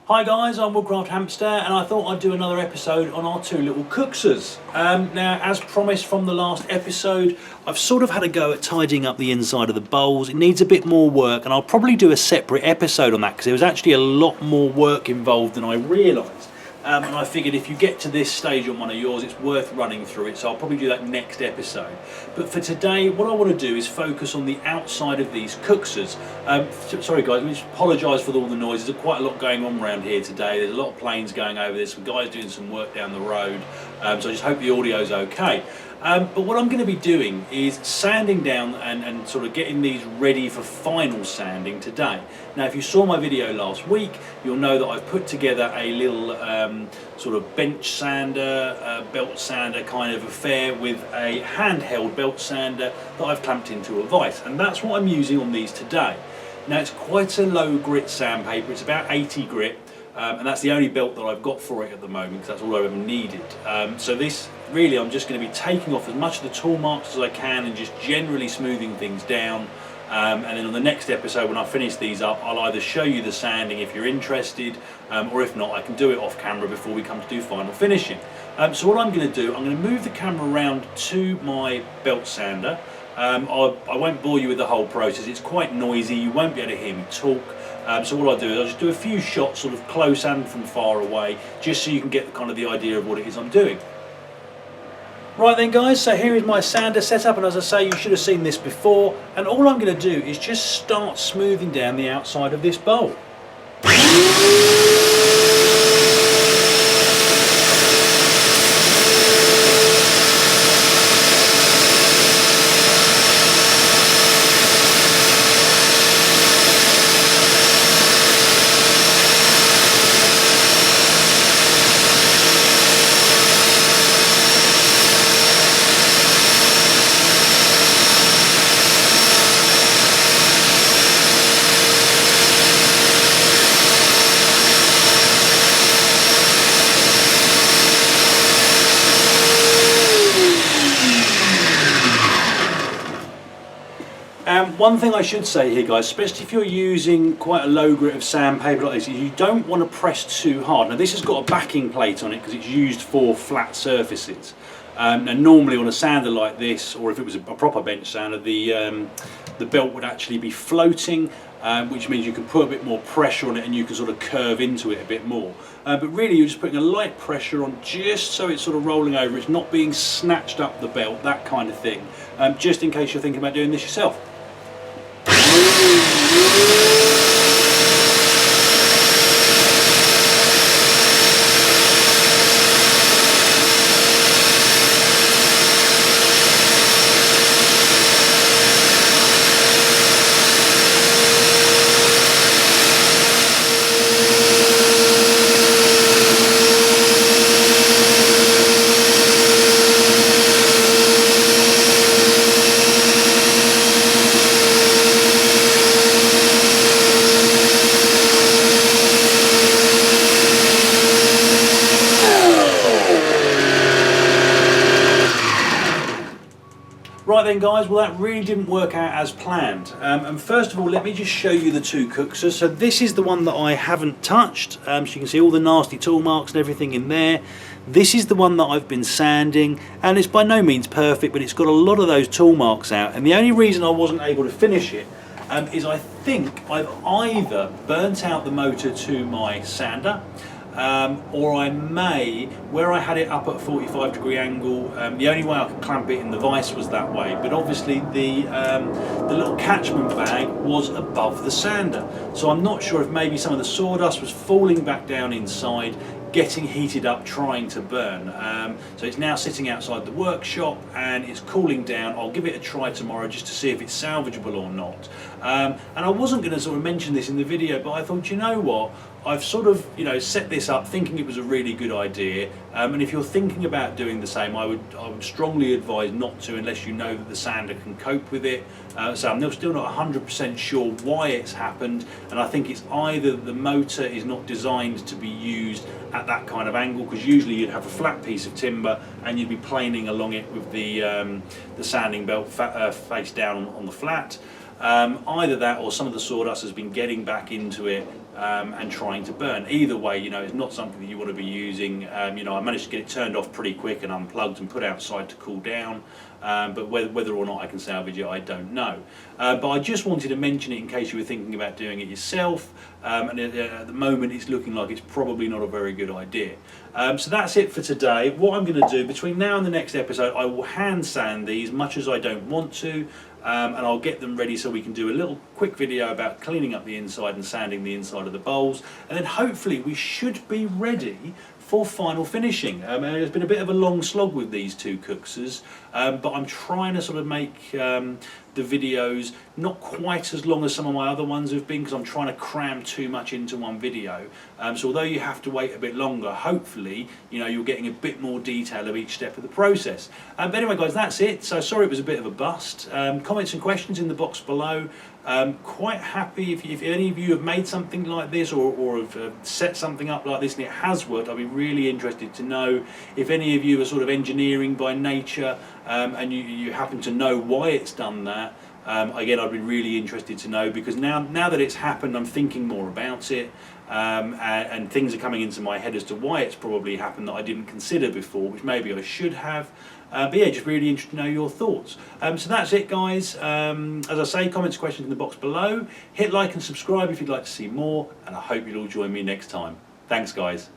Hi guys, I'm Woodcraft Hamster and I thought I'd do another episode on our two little Kuksas. Now, as promised from the last episode, I've sort of had a go at tidying up the inside of the bowls. It needs a bit more work and I'll probably do a separate episode on that because there was actually a lot more work involved than I realised. And I figured if you get to this stage on one of yours, it's worth running through it, so I'll probably do that next episode. But for today, what I want to do is focus on the outside of these Kuksas. Sorry guys, I just apologise for all the noise. There's quite a lot going on around here today. There's a lot of planes going over there, some guys doing some work down the road, so I just hope the audio's okay. But what I'm going to be doing is sanding down and sort of getting these ready for final sanding today. Now, if you saw my video last week, you'll know that I've put together a little sort of bench sander, belt sander kind of affair with a handheld belt sander that I've clamped into a vise, and that's what I'm using on these today. Now, it's quite a low grit sandpaper, it's about 80 grit. And that's the only belt that I've got for it at the moment because that's all I've ever needed. So this, really, I'm just going to be taking off as much of the tool marks as I can and just generally smoothing things down. And then on the next episode, when I finish these up, I'll either show you the sanding if you're interested, or if not, I can do it off camera before we come to do final finishing. So what I'm going to do, I'm going to move the camera around to my belt sander. I won't bore you with the whole process, it's quite noisy, you won't be able to hear me talk. So what I'll do is I'll just do a few shots sort of close and from far away, just so you can get kind of the idea of what it is I'm doing. Right then guys, so here is my sander setup, and as I say, you should have seen this before, and all I'm going to do is just start smoothing down the outside of this bowl. One thing I should say here guys, especially if you're using quite a low grit of sandpaper like this, is you don't want to press too hard. Now this has got a backing plate on it because it's used for flat surfaces. And normally on a sander like this, or if it was a proper bench sander, the belt would actually be floating, which means you can put a bit more pressure on it and you can sort of curve into it a bit more. But really you're just putting a light pressure on just so it's sort of rolling over, it's not being snatched up the belt, that kind of thing, just in case you're thinking about doing this yourself. Right then guys, well that really didn't work out as planned. And first of all, let me just show you the two Kuksas. So this is the one that I haven't touched. So you can see all the nasty tool marks and everything in there. This is the one that I've been sanding, and it's by no means perfect, but it's got a lot of those tool marks out. And the only reason I wasn't able to finish it is I think I've either burnt out the motor to my sander, or I may, where I had it up at a 45-degree angle, the only way I could clamp it in the vise was that way, but obviously the little catchment bag was above the sander, so I'm not sure if maybe some of the sawdust was falling back down inside, getting heated up, trying to burn. So it's now sitting outside the workshop and it's cooling down. I'll give it a try tomorrow just to see if it's salvageable or not. And I wasn't going to sort of mention this in the video, but I thought, you know what, I've sort of, you know, set this up thinking it was a really good idea, and if you're thinking about doing the same, I would strongly advise not to unless you know that the sander can cope with it. So I'm still not 100% sure why it's happened, and I think it's either the motor is not designed to be used at that kind of angle, because usually you'd have a flat piece of timber and you'd be planing along it with the sanding belt face down on the flat. Either that or some of the sawdust has been getting back into it and trying to burn. Either way, you know, it's not something that you want to be using. You know, I managed to get it turned off pretty quick and unplugged and put outside to cool down. But whether or not I can salvage it, I don't know. But I just wanted to mention it in case you were thinking about doing it yourself. And at the moment, it's looking like it's probably not a very good idea. So that's it for today. What I'm going to do between now and the next episode, I will hand sand these, much as I don't want to. And I'll get them ready so we can do a little quick video about cleaning up the inside and sanding the inside of the bowls, and then hopefully we should be ready for final finishing. It's been a bit of a long slog with these two Kuksas, but I'm trying to sort of make the videos not quite as long as some of my other ones have been, because I'm trying to cram too much into one video. So although you have to wait a bit longer, hopefully, you know, you're getting a bit more detail of each step of the process. But anyway, guys, that's it. So sorry it was a bit of a bust. Comments and questions in the box below. Quite happy if any of you have made something like this, or have set something up like this and it has worked. I'd be really interested to know if any of you are sort of engineering by nature, and you happen to know why it's done that. Again, I'd be really interested to know, because now that it's happened, I'm thinking more about it, and things are coming into my head as to why it's probably happened that I didn't consider before, which maybe I should have. But yeah, just really interested to know your thoughts. So that's it, guys. As I say, comments, questions in the box below. Hit like and subscribe if you'd like to see more, and I hope you'll all join me next time. Thanks, guys.